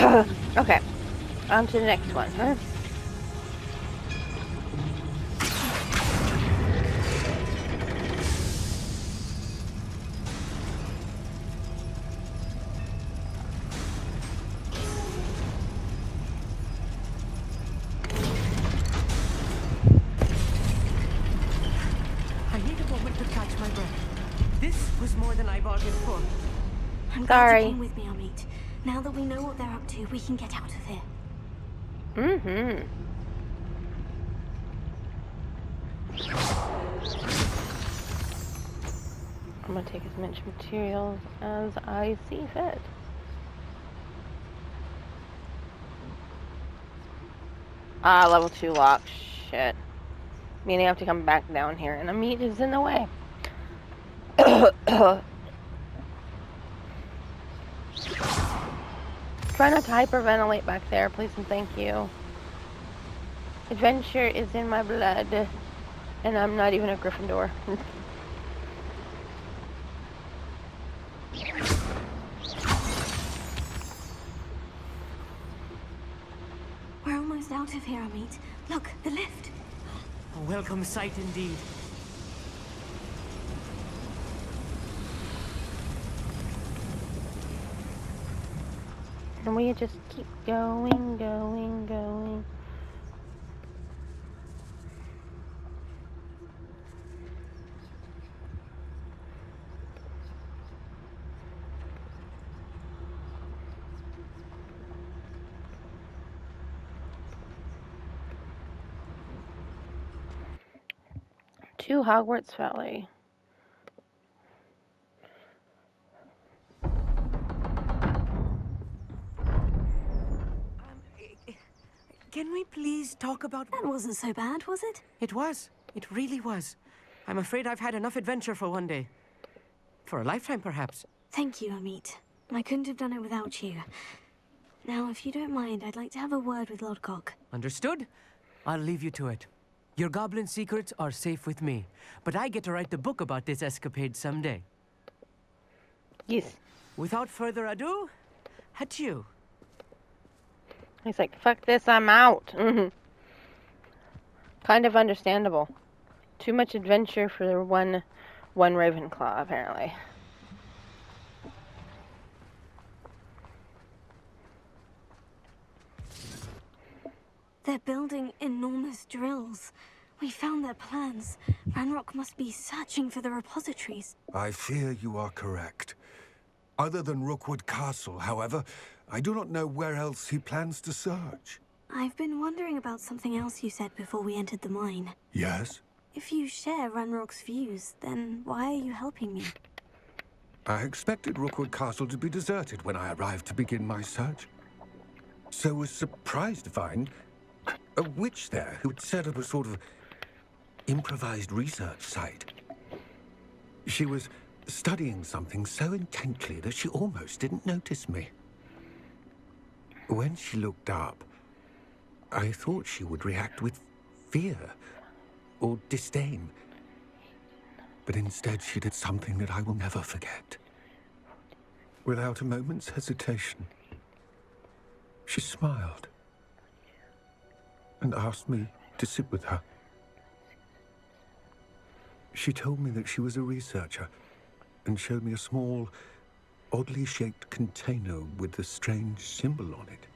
Okay, on to the next one, huh? I need a moment to catch my breath. This was more than I bargained for. I'm glad Sorry. you came with me, Amit. Now that we know what they're up to, we can get out of here. Mm-hmm. I'm gonna take as much materials as I see fit. Ah, level 2 lock. Shit. Meaning I have to come back down here, and the meat is in the way. Try not to hyperventilate back there, please and thank you. Adventure is in my blood, and I'm not even a Gryffindor. We're almost out of here, Amit. Look, the lift. A welcome sight indeed. And we just keep going, going, going. To Hogwarts Valley. Can we please talk about... That wasn't so bad, was it? It was. It really was. I'm afraid I've had enough adventure for one day. For a lifetime, perhaps. Thank you, Amit. I couldn't have done it without you. Now, if you don't mind, I'd like to have a word with Lodgok. Understood? I'll leave you to it. Your goblin secrets are safe with me, but I get to write the book about this escapade someday. Yes. Without further ado, adieu. He's like, fuck this, I'm out. Kind of understandable. Too much adventure for one Ravenclaw, apparently. They're building enormous drills. We found their plans. Ranrock must be searching for the repositories. I fear you are correct. Other than Rookwood Castle, however, I do not know where else he plans to search. I've been wondering about something else you said before we entered the mine. Yes? If you share Ranrock's views, then why are you helping me? I expected Rookwood Castle to be deserted when I arrived to begin my search. So was surprised to find a witch there who had set up a sort of improvised research site. She was studying something so intently that she almost didn't notice me. When she looked up, I thought she would react with fear or disdain. But instead she did something that I will never forget. Without a moment's hesitation, she smiled and asked me to sit with her. She told me that she was a researcher and showed me a small, oddly shaped container with a strange symbol on it.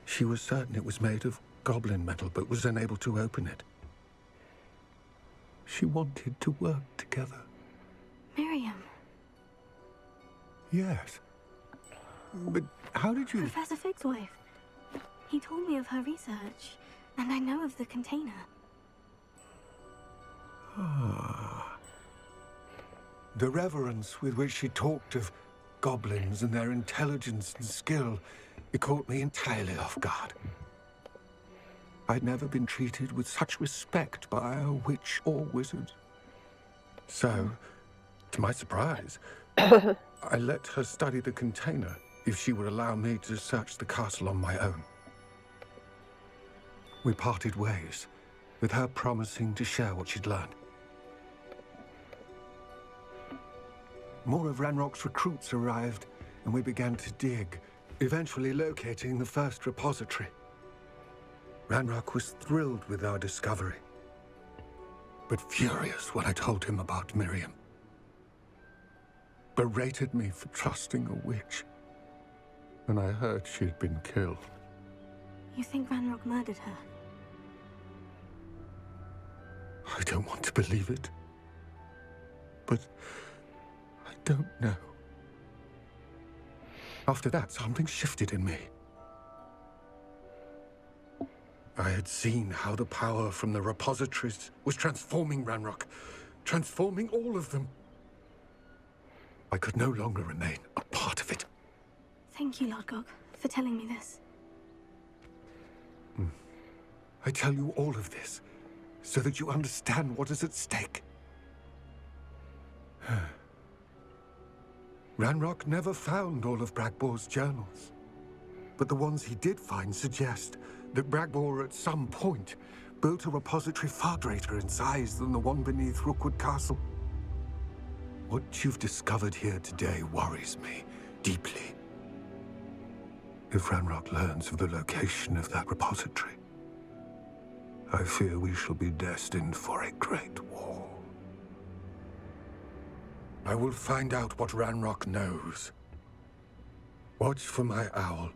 She was certain it was made of goblin metal, but was unable to open it. She wanted to work together. Miriam. Yes. But how did you... Professor Fig's wife. He told me of her research, and I know of the container. Ah. The reverence with which she talked of goblins and their intelligence and skill, it caught me entirely off guard. I'd never been treated with such respect by a witch or wizard. So, to my surprise, I let her study the container if she would allow me to search the castle on my own. We parted ways, with her promising to share what she'd learned. More of Ranrock's recruits arrived, and we began to dig, eventually locating the first repository. Ranrock was thrilled with our discovery, but furious when I told him about Miriam. Berated me for trusting a witch when I heard she had been killed. You think Ranrock murdered her? I don't want to believe it, but I don't know. After that, something shifted in me. I had seen how the power from the repositories was transforming Ranrock, transforming all of them. I could no longer remain a part of it. Thank you, Lord Gog, for telling me this. I tell you all of this so that you understand what is at stake. Ranrock never found all of Bragbor's journals, but the ones he did find suggest that Bragbor at some point built a repository far greater in size than the one beneath Rookwood Castle. What you've discovered here today worries me deeply. If Ranrock learns of the location of that repository, I fear we shall be destined for a great war. I will find out what Ranrock knows. Watch for my owl.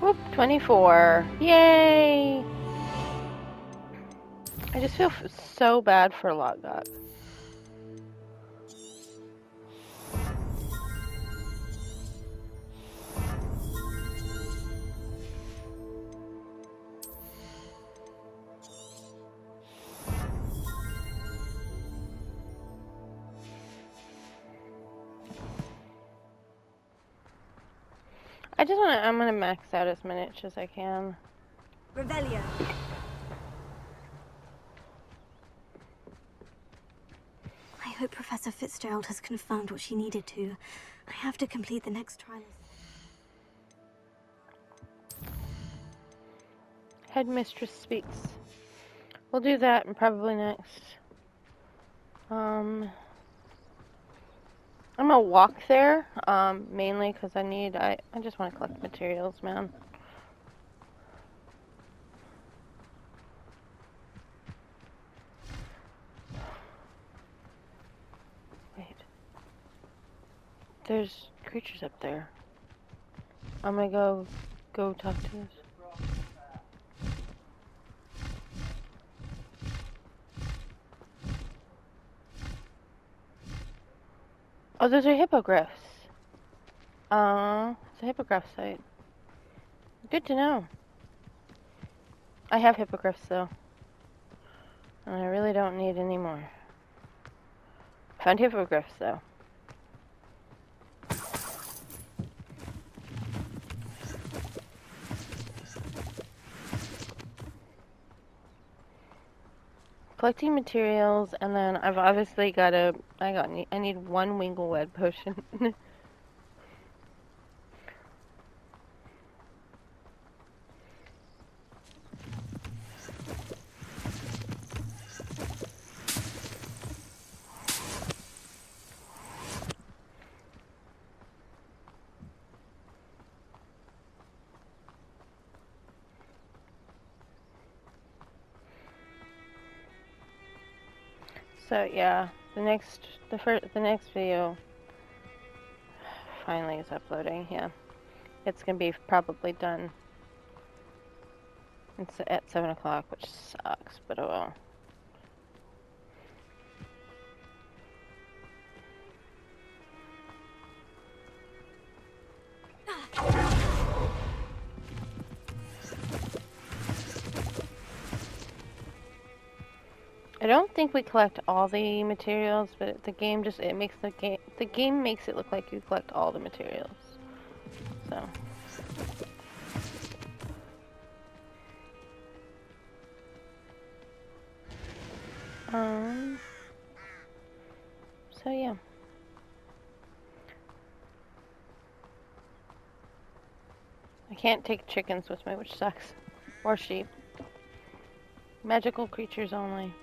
Whoop, 24. Yay! I just feel so bad for Lotgok. I'm gonna max out as many as I can. Revelio. I hope Professor Fitzgerald has confirmed what she needed to. I have to complete the next trial. Headmistress speaks. We'll do that and probably next. I'm gonna walk there, mainly because I just want to collect materials, man. Wait. There's creatures up there. I'm gonna go talk to this. Oh, those are hippogriffs. It's a hippogriff site. Good to know. I have hippogriffs though. And I really don't need any more. Found hippogriffs though. Collecting materials, and then I've obviously got I need one Winglewed potion. So yeah, the next video finally is uploading. Yeah, it's gonna be probably done. It's at 7 o'clock, which sucks, but oh well. I don't think we collect all the materials, but the game makes it look like you collect all the materials. So So yeah. I can't take chickens with me, which sucks. Or sheep. Magical creatures only.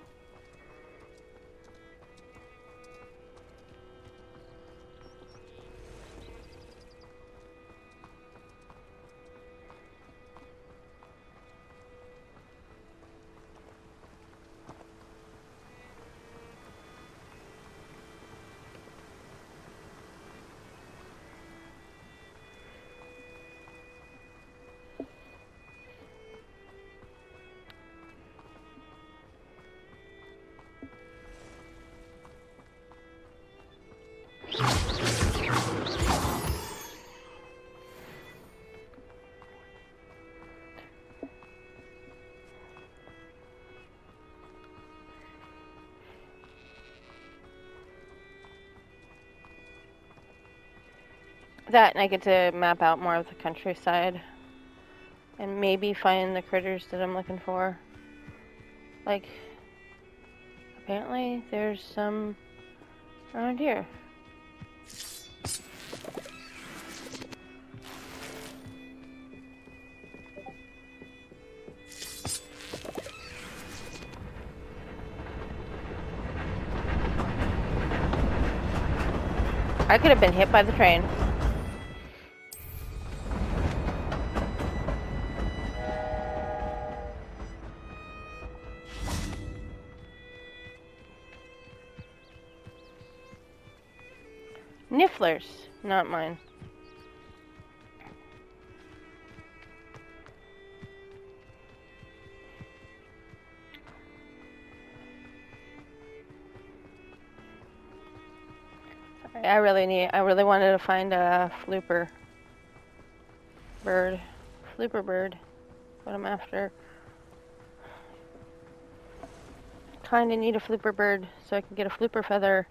That, and I get to map out more of the countryside. And maybe find the critters that I'm looking for. Like, apparently there's some around here. I could have been hit by the train. Nifflers, not mine. Sorry, I really wanted to find a flooper bird. Flooper bird. What I'm after. Kinda need a flooper bird so I can get a flooper feather.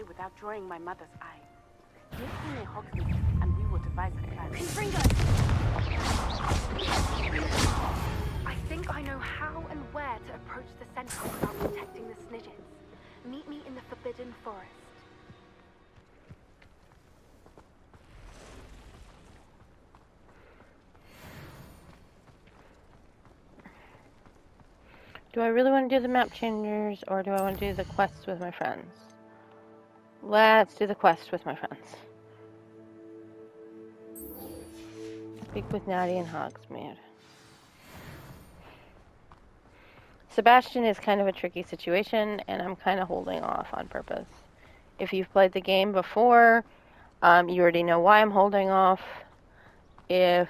Without drawing my mother's eye. Give me a Hogsmeade, and we will devise a plan. I think I know how and where to approach the Sentinel without protecting the Snidgets. Meet me in the Forbidden Forest. Do I really want to do the map changers, or do I want to do the quests with my friends? Let's do the quest with my friends. Speak with Natty and Hogsmeade. Sebastian is kind of a tricky situation, and I'm kind of holding off on purpose. If you've played the game before, you already know why I'm holding off. If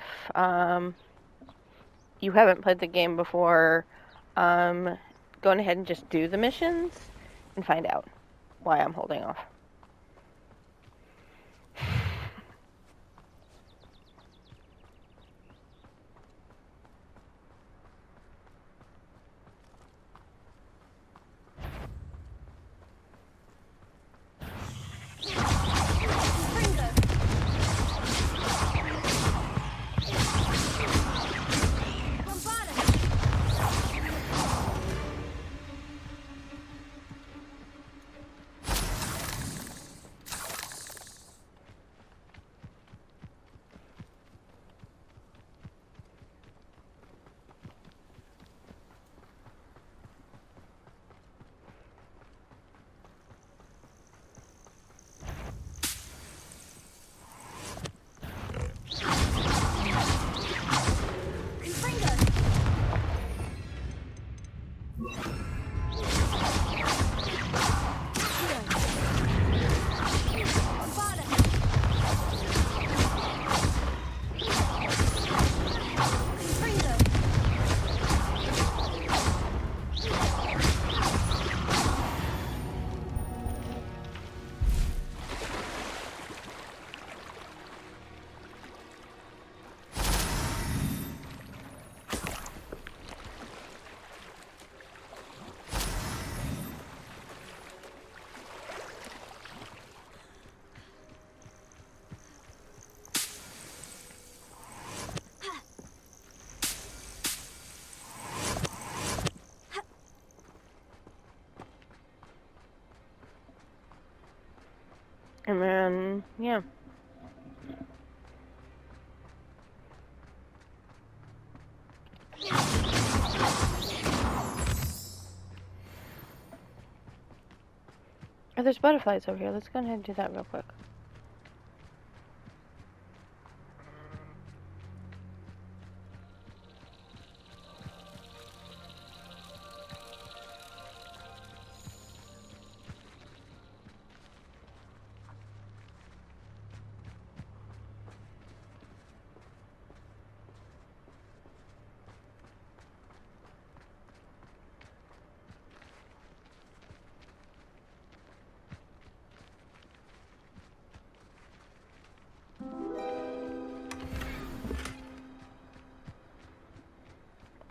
you haven't played the game before, going ahead and just do the missions and find out why I'm holding off. And then, yeah. Oh, there's butterflies over here. Let's go ahead and do that real quick.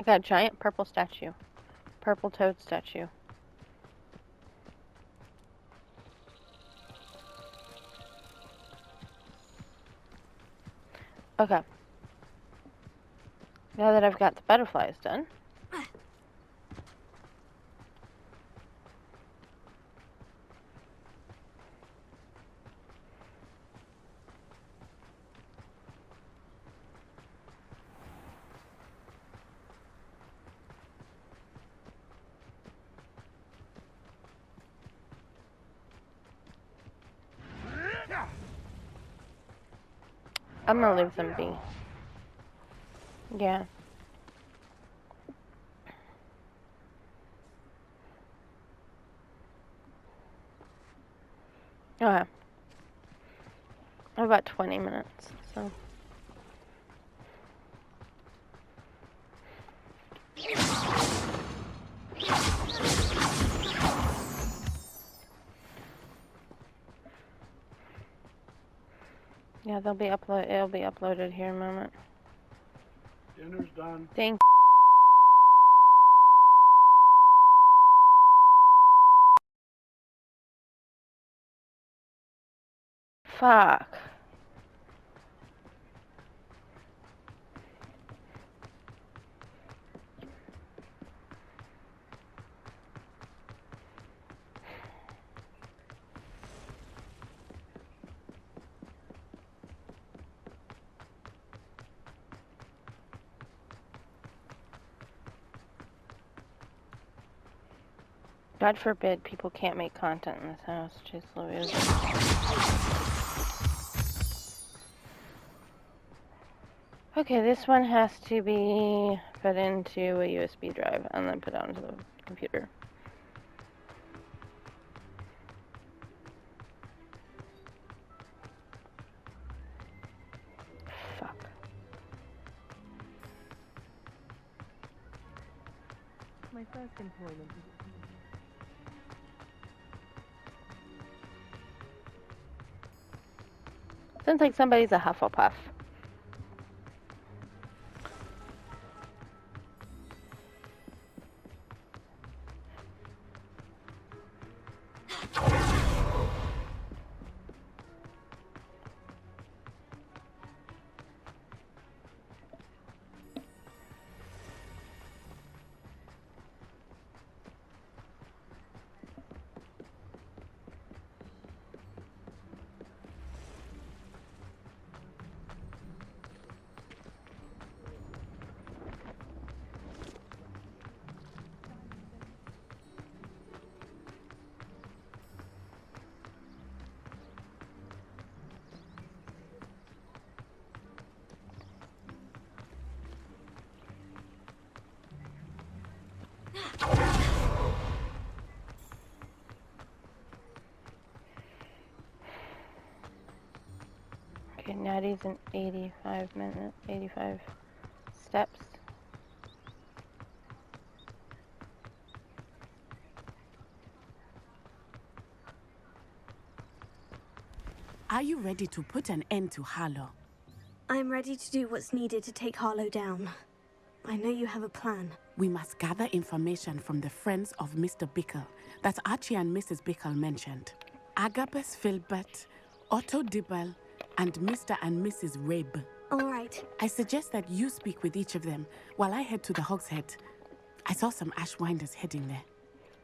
I got a giant purple statue. Purple toad statue. Okay. Now that I've got the butterflies done. I'm gonna leave them be. Yeah. Okay. I have about 20 minutes, so. Yeah, it'll be uploaded here in a moment. Dinner's done. Thank Fuck. God forbid people can't make content in this house. Jeez Louise. Okay, this one has to be put into a USB drive and then put onto the computer. Fuck. My first employment. Sounds like somebody's a Hufflepuff. Maddie's in 85 steps. Are you ready to put an end to Harlow? I'm ready to do what's needed to take Harlow down. I know you have a plan. We must gather information from the friends of Mr. Bickle that Archie and Mrs. Bickle mentioned. Agabus Filbert, Otto Dibble, and Mr. and Mrs. Rabe. All right. I suggest that you speak with each of them while I head to the Hogshead. I saw some Ashwinders heading there.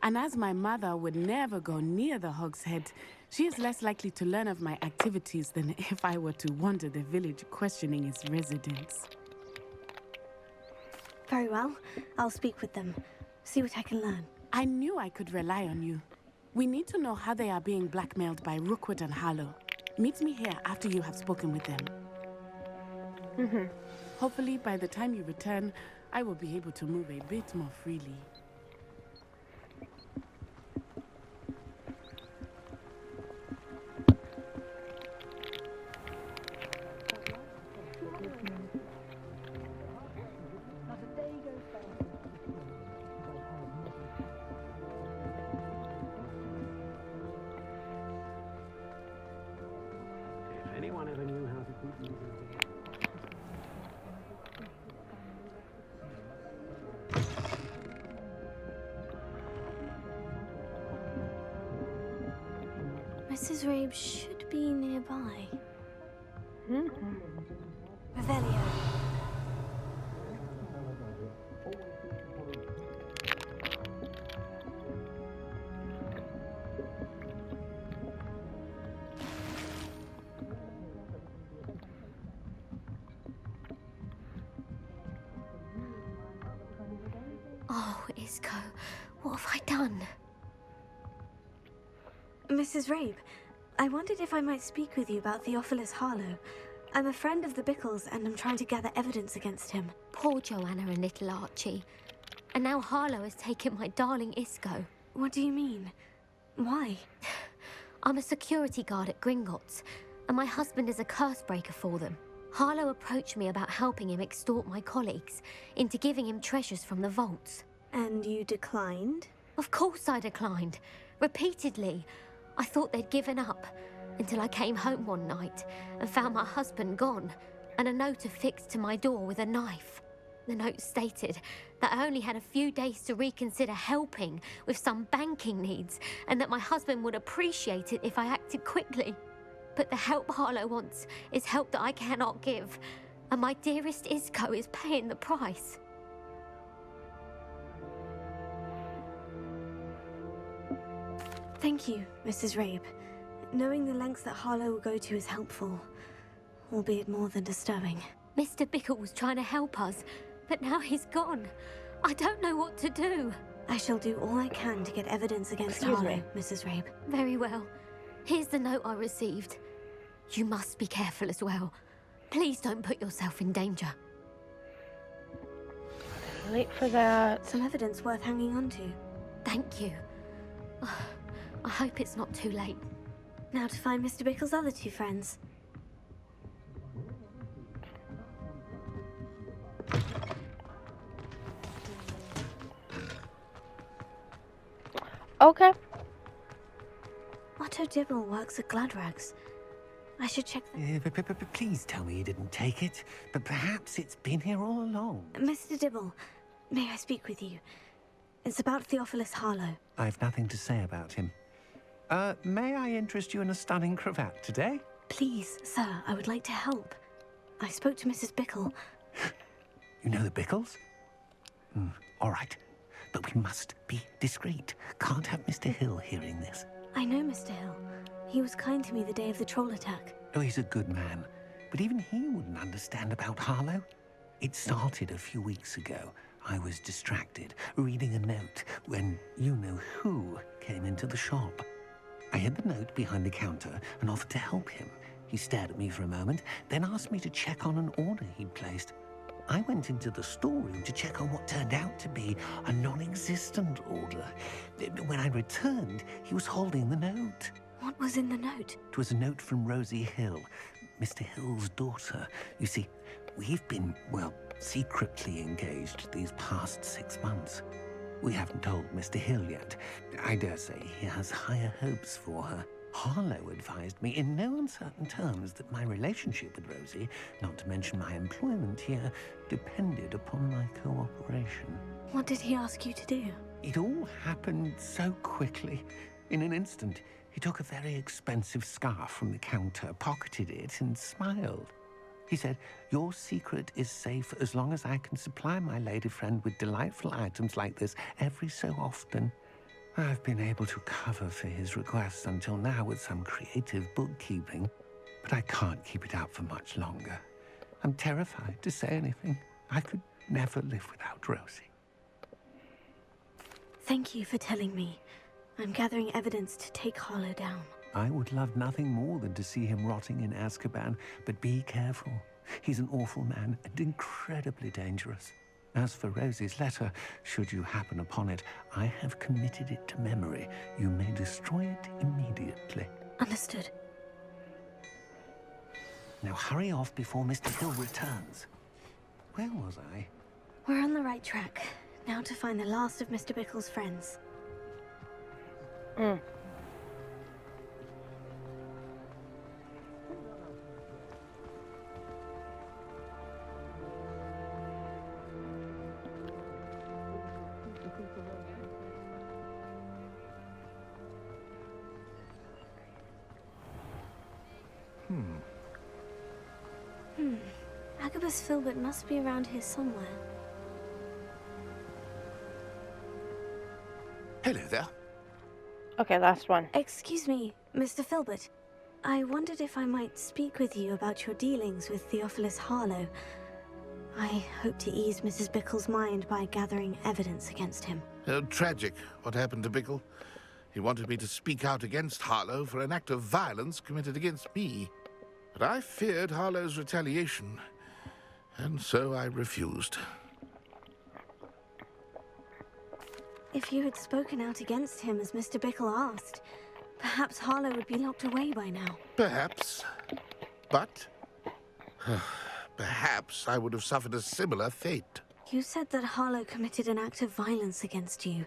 And as my mother would never go near the Hogshead, she is less likely to learn of my activities than if I were to wander the village questioning its residents. Very well. I'll speak with them. See what I can learn. I knew I could rely on you. We need to know how they are being blackmailed by Rookwood and Harlow. Meet me here after you have spoken with them. Hopefully, by the time you return, I will be able to move a bit more freely. If anyone ever knew how to keep these Mrs. Rabe should be nearby. Mm-hmm. Revelio. Oh, Isco, what have I done? Mrs. Rabe, I wondered if I might speak with you about Theophilus Harlow. I'm a friend of the Bickles and I'm trying to gather evidence against him. Poor Joanna and little Archie. And now Harlow has taken my darling Isco. What do you mean? Why? I'm a security guard at Gringotts, and my husband is a curse breaker for them. Harlow approached me about helping him extort my colleagues into giving him treasures from the vaults. And you declined? Of course I declined. Repeatedly. I thought they'd given up, until I came home one night and found my husband gone, and a note affixed to my door with a knife. The note stated that I only had a few days to reconsider helping with some banking needs, and that my husband would appreciate it if I acted quickly. But the help Harlow wants is help that I cannot give, and my dearest Isco is paying the price. Thank you, Mrs. Rabe. Knowing the lengths that Harlow will go to is helpful, albeit more than disturbing. Mr. Bickle was trying to help us, but now he's gone. I don't know what to do. I shall do all I can to get evidence against Harlow, Mrs. Rabe. Very well. Here's the note I received. You must be careful as well. Please don't put yourself in danger. Late for that. Some evidence worth hanging on to. Thank you. I hope it's not too late. Now to find Mr. Bickle's other two friends. Okay. Otto Dibble works at Gladrags. I should check that. Please tell me you didn't take it. But perhaps it's been here all along. Mr. Dibble, may I speak with you? It's about Theophilus Harlow. I've nothing to say about him. May I interest you in a stunning cravat today? Please, sir, I would like to help. I spoke to Mrs. Bickle. You know the Bickles? All right. But we must be discreet. Can't have Mr. Hill hearing this. I know Mr. Hill. He was kind to me the day of the troll attack. Oh, he's a good man. But even he wouldn't understand about Harlow. It started a few weeks ago. I was distracted, reading a note, when you-know-who came into the shop. I hid the note behind the counter and offered to help him. He stared at me for a moment, then asked me to check on an order he'd placed. I went into the storeroom to check on what turned out to be a non-existent order. When I returned, he was holding the note. What was in the note? It was a note from Rosie Hill. Mr. Hill's daughter. You see, we've been, well, secretly engaged these past 6 months. We haven't told Mr. Hill yet. I dare say he has higher hopes for her. Harlow advised me in no uncertain terms that my relationship with Rosie, not to mention my employment here, depended upon my cooperation. What did he ask you to do? It all happened so quickly. In an instant, he took a very expensive scarf from the counter, pocketed it, and smiled. He said, "Your secret is safe as long as I can supply my lady friend with delightful items like this every so often." I've been able to cover for his requests until now with some creative bookkeeping, but I can't keep it up for much longer. I'm terrified to say anything. I could never live without Rosie. Thank you for telling me. I'm gathering evidence to take Harlow down. I would love nothing more than to see him rotting in Azkaban, but be careful. He's an awful man and incredibly dangerous. As for Rosie's letter, should you happen upon it, I have committed it to memory. You may destroy it immediately. Understood. Now hurry off before Mr. Hill returns. Where was I? We're on the right track. Now to find the last of Mr. Bickle's friends. Agabus Filbert must be around here somewhere. Hello there. Okay, last one. Excuse me, Mr. Filbert. I wondered if I might speak with you about your dealings with Theophilus Harlow. I hope to ease Mrs. Bickle's mind by gathering evidence against him. Tragic, what happened to Bickle. He wanted me to speak out against Harlow for an act of violence committed against me. But I feared Harlow's retaliation, and so I refused. If you had spoken out against him as Mr. Bickle asked, perhaps Harlow would be locked away by now. Perhaps. But perhaps I would have suffered a similar fate. You said that Harlow committed an act of violence against you.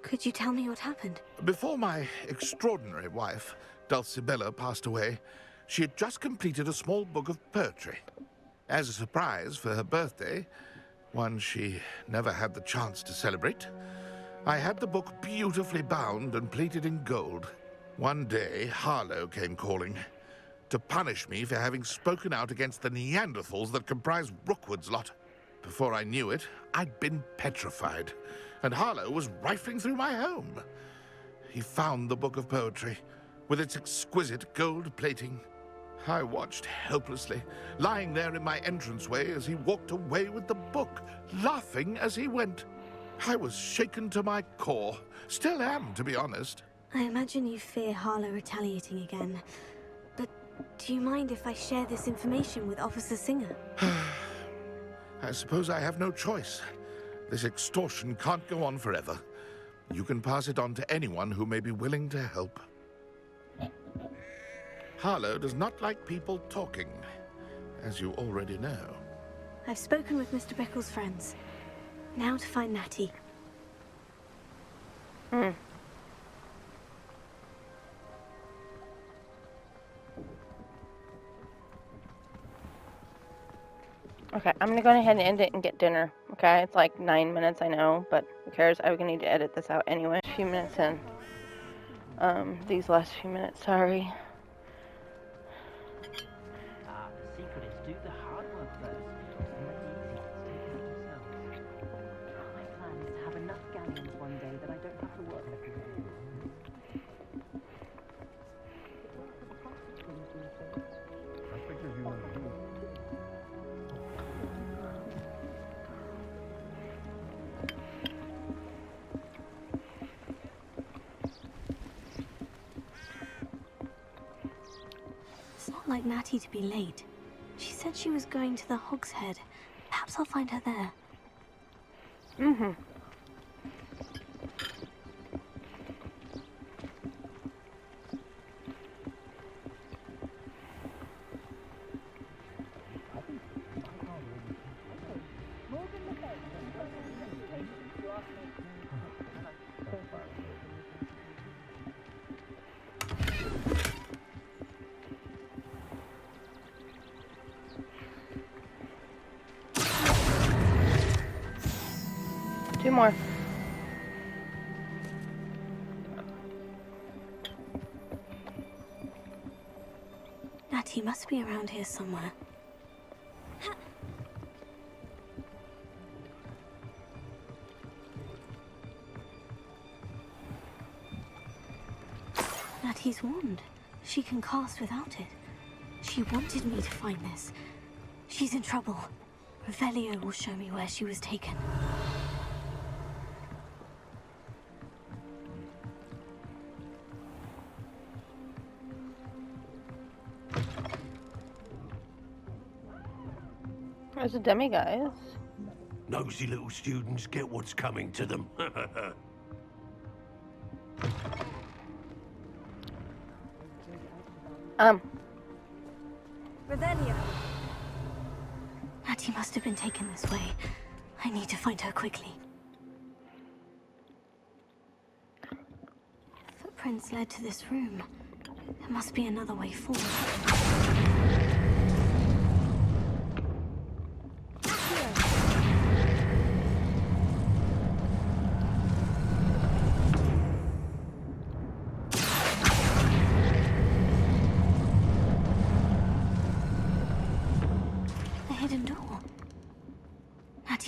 Could you tell me what happened? Before my extraordinary wife, Dulcibella, passed away, she had just completed a small book of poetry. As a surprise for her birthday, one she never had the chance to celebrate, I had the book beautifully bound and plated in gold. One day, Harlow came calling to punish me for having spoken out against the Neanderthals that comprise Rookwood's lot. Before I knew it, I'd been petrified, and Harlow was rifling through my home. He found the book of poetry, with its exquisite gold plating. I watched helplessly, lying there in my entranceway as he walked away with the book, laughing as he went. I was shaken to my core. Still am, to be honest. I imagine you fear Harlow retaliating again. But do you mind if I share this information with Officer Singer? I suppose I have no choice. This extortion can't go on forever. You can pass it on to anyone who may be willing to help. Harlow does not like people talking, as you already know. I've spoken with Mr. Bickle's friends. Now to find Natty. Okay, I'm gonna go ahead and end it and get dinner. Okay, it's like 9 minutes, I know, but who cares? I'm gonna need to edit this out anyway. A few minutes in. These last few minutes, sorry. The secret is do the hard work first. It's easy. Take care of yourselves. My plan is to have enough galleons one day that I don't have to work every day. It's not like Natty to be late. She said she was going to the Hog's Head. Perhaps I'll find her there. more. Natty must be around here somewhere. Natty's wand. She can cast without it. She wanted me to find this. She's in trouble. Revelio will show me where she was taken. There's a demi, guys. Nosy little students get what's coming to them. Revelio! Natty must have been taken this way. I need to find her quickly. Footprints led to this room. There must be another way forward.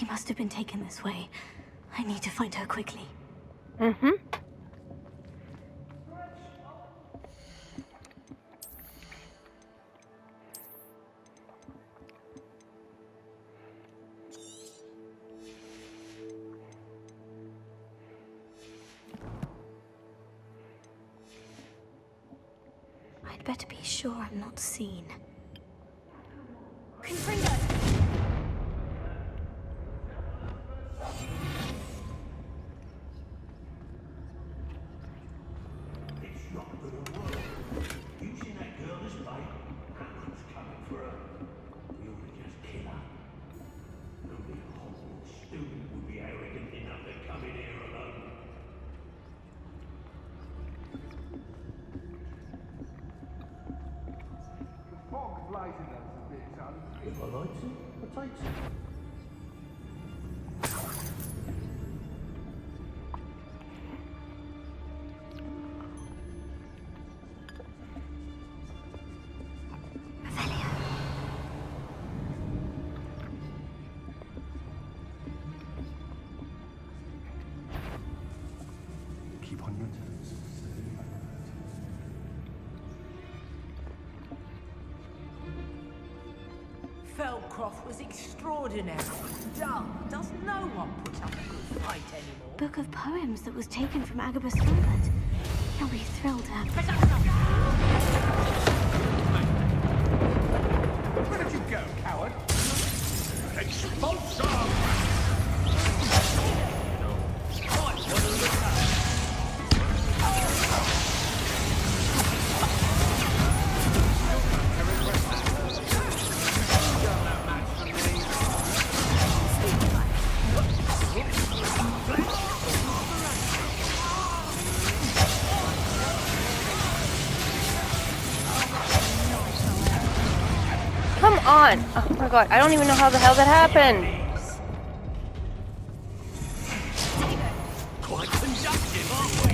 Must have been taken this way. I need to find her quickly. Mm-hmm. I'd better be sure I'm not seen. Keep on your toes. Feldcroft was extraordinary. Dull. Does no one put up a good fight anymore? Book of poems that was taken from Agabus Filbert. He'll be thrilled to have... Where did you go, coward? Expulsor! Come on! Oh my god, I don't even know how the hell that happened. Quite conductive, aren't we?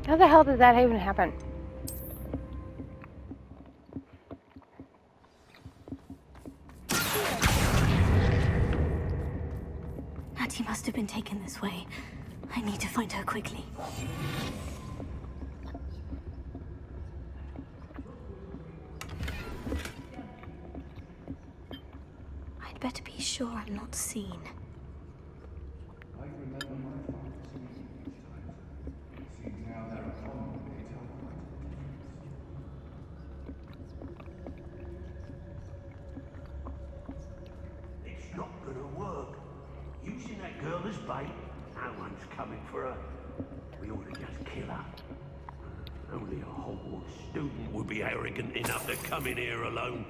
How the hell did that even happen? Natty must have been taken this way. I need to find her quickly. I'd better be sure I'm not seen. Girl is bait. No one's coming for her. We ought to just kill her. Only a Hogwarts student would be arrogant enough to come in here alone.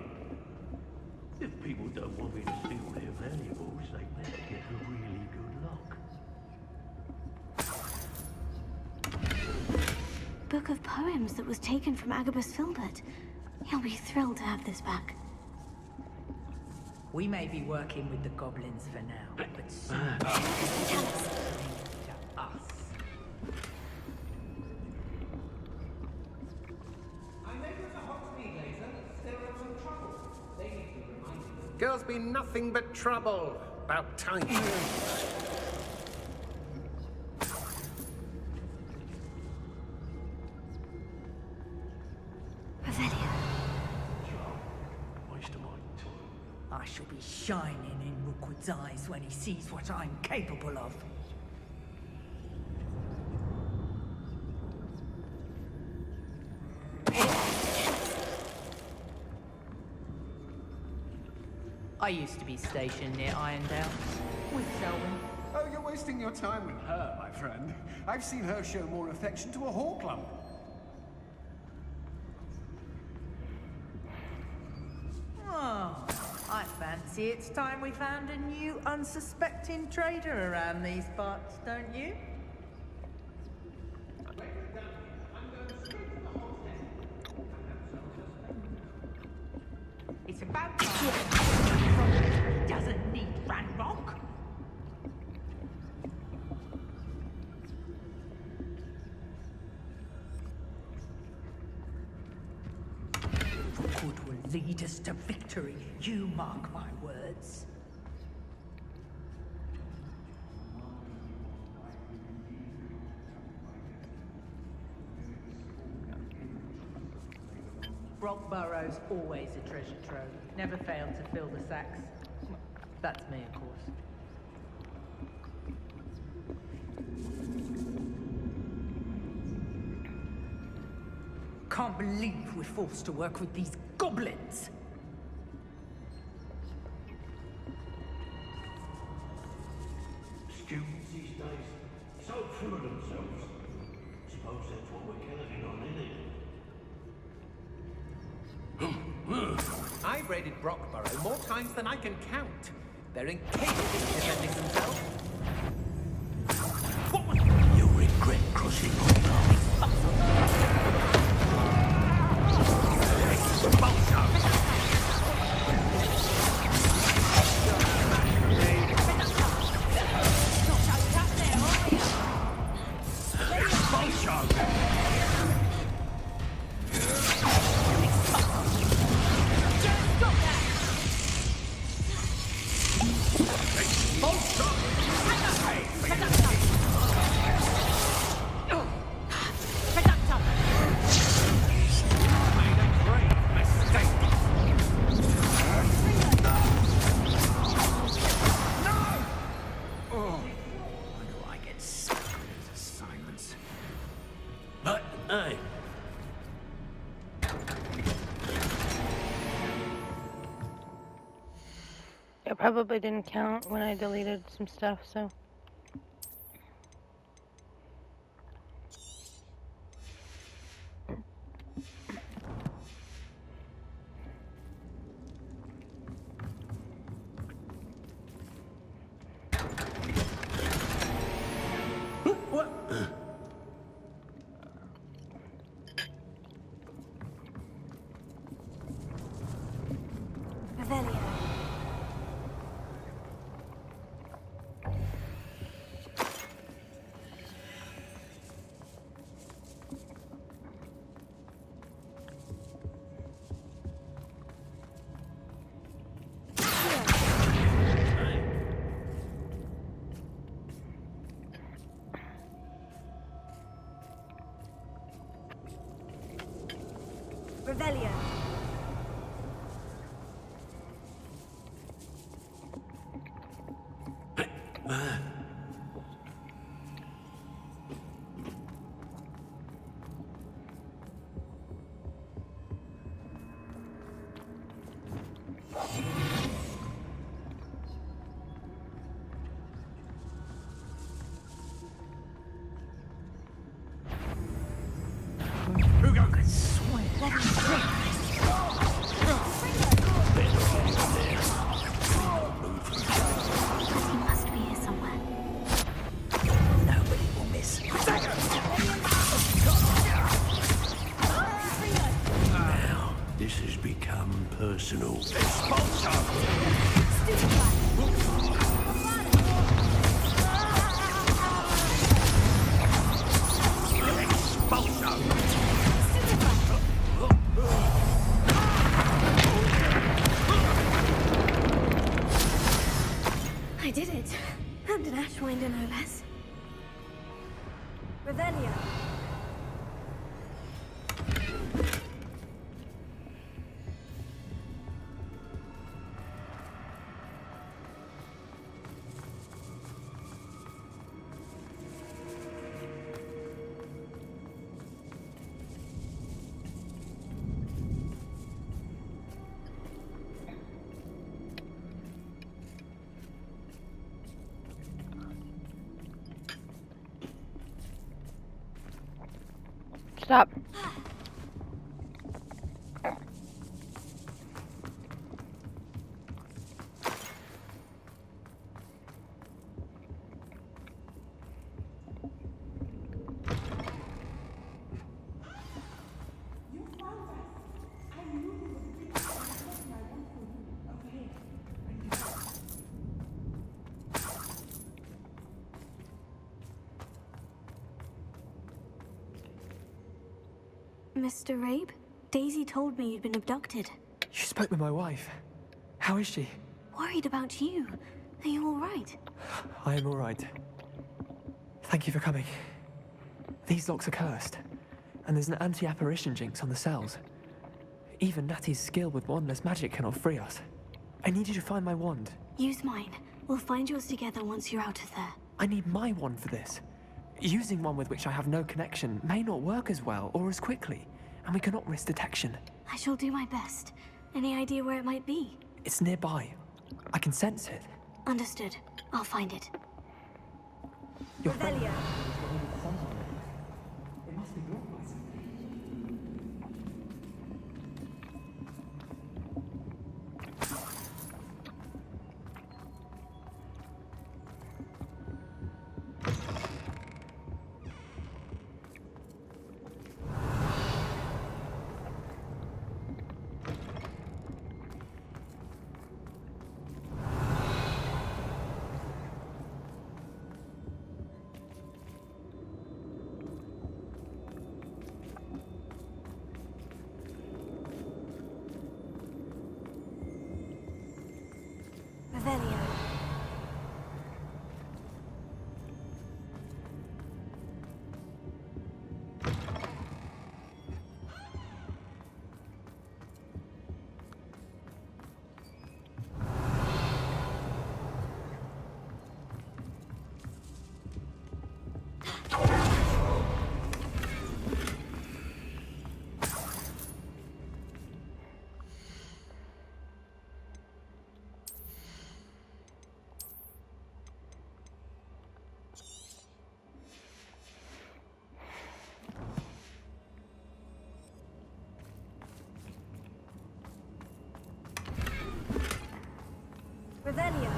If people don't want me to steal their valuables, they better get a really good look. Book of poems that was taken from Agabus Filbert. He'll be thrilled to have this back. We may be working with the goblins for now, but soon to us. Girls be nothing but trouble. About time. I shall be shining in Rookwood's eyes when he sees what I'm capable of. I used to be stationed near Irondale with Selwyn. Oh, you're wasting your time with her, my friend. I've seen her show more affection to a hawk lump. Oh, I fancy it's time we found a new unsuspecting trader around these parts, don't you? It's about time. He doesn't need Ranrock. Rookwood will lead us to victory. You mark my words. Brockborough's always a treasure trove. Never failed to fill the sacks. That's me, of course. Can't believe we're forced to work with these goblins. Students these days, so full of themselves. Suppose that's what we're counting on, isn't it? I've raided Brockborough more times than I can count. They're incapable of defending themselves. What was... You'll regret crossing my path. It probably didn't count when I deleted some stuff, so. Revelio. Who can swear? I did it. And an Ashwinder, no less. Revelio. Stop. Mr. Rabe? Daisy told me you'd been abducted. You spoke with my wife. How is she? Worried about you. Are you all right? I am all right. Thank you for coming. These locks are cursed, and there's an anti-apparition jinx on the cells. Even Natty's skill with wandless magic cannot free us. I need you to find my wand. Use mine. We'll find yours together once you're out of there. I need my wand for this. Using one with which I have no connection may not work as well or as quickly, and we cannot risk detection. I shall do my best. Any idea where it might be? It's nearby. I can sense it. Understood. I'll find it. Your friend... Revelio. It must be blocked by something. Revelio. Revelio.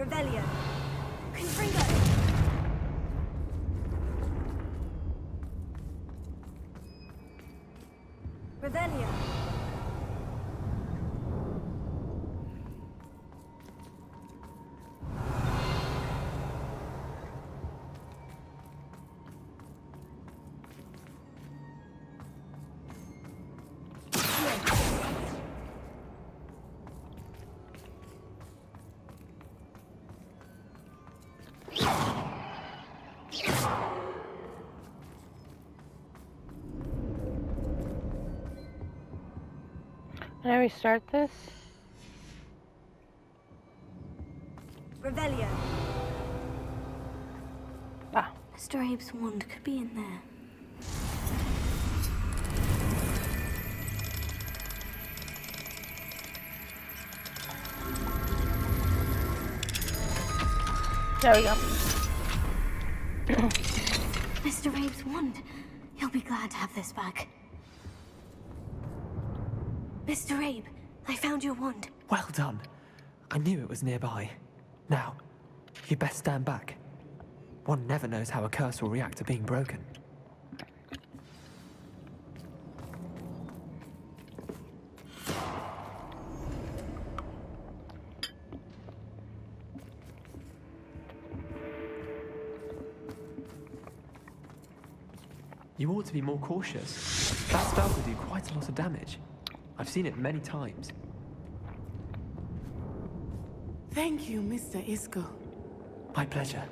Revelio. Confringo. Revelio. Can I restart this? Revelio. Mr. Abe's wand could be in there. There we go. Mr. Abe's wand. He'll be glad to have this back. Mr. Abe, I found your wand. Well done. I knew it was nearby. Now, you best stand back. One never knows how a curse will react to being broken. You ought to be more cautious. That spell could do quite a lot of damage. I've seen it many times. Thank you, Mr. Isco. My pleasure.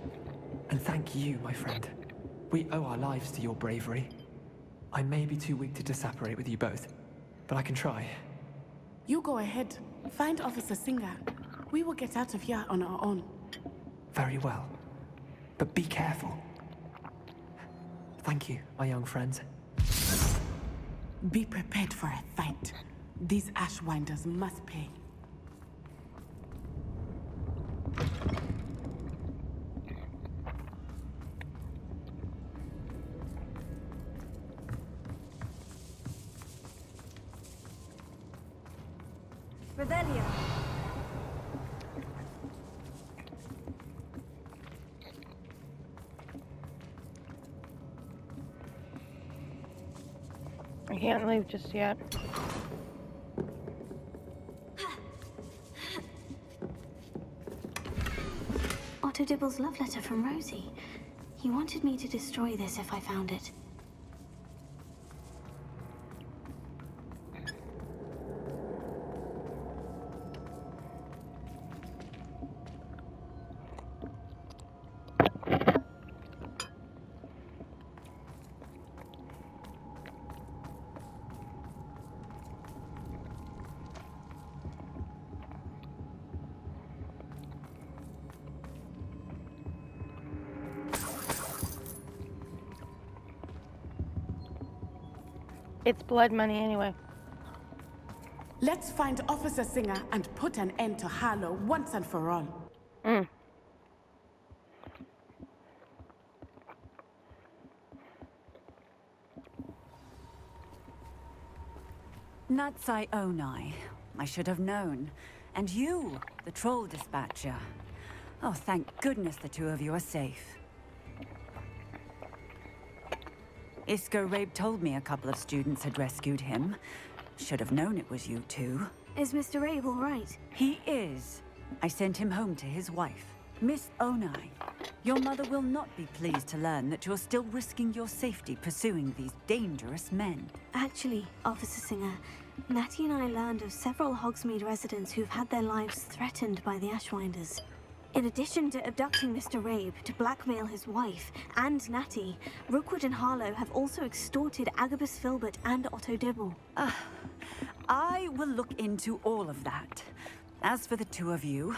And thank you, my friend. We owe our lives to your bravery. I may be too weak to disapparate with you both, but I can try. You go ahead. Find Officer Singer. We will get out of here on our own. Very well. But be careful. Thank you, my young friends. Be prepared for a fight. These Ashwinders must pay. Rebellion. I can't leave just yet. Otto Dibble's love letter from Rosie. He wanted me to destroy this if I found it. It's blood money anyway. Let's find Officer Singer and put an end to Harlow once and for all. Natsai Onai. I should have known. And you, the troll dispatcher. Oh, thank goodness the two of you are safe. Isco Rabe told me a couple of students had rescued him. Should have known it was you two. Is Mr. Rabe all right? He is. I sent him home to his wife. Miss Onai, your mother will not be pleased to learn that you're still risking your safety pursuing these dangerous men. Actually, Officer Singer, Natty and I learned of several Hogsmeade residents who've had their lives threatened by the Ashwinders. In addition to abducting Mr. Rabe to blackmail his wife and Natty, Rookwood and Harlow have also extorted Agabus Filbert and Otto Dibble. I will look into all of that. As for the two of you,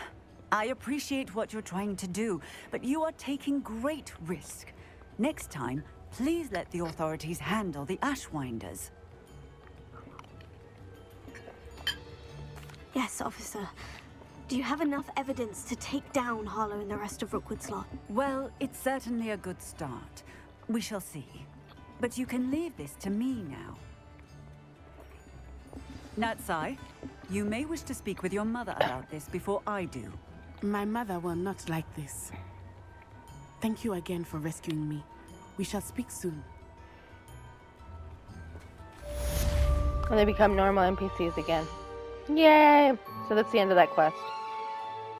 I appreciate what you're trying to do, but you are taking great risk. Next time, please let the authorities handle the Ashwinders. Yes, officer. Do you have enough evidence to take down Harlow and the rest of Rookwood's lot? Well, it's certainly a good start. We shall see. But you can leave this to me now. Natsai, you may wish to speak with your mother about this before I do. My mother will not like this. Thank you again for rescuing me. We shall speak soon. And they become normal NPCs again. Yay! So that's the end of that quest.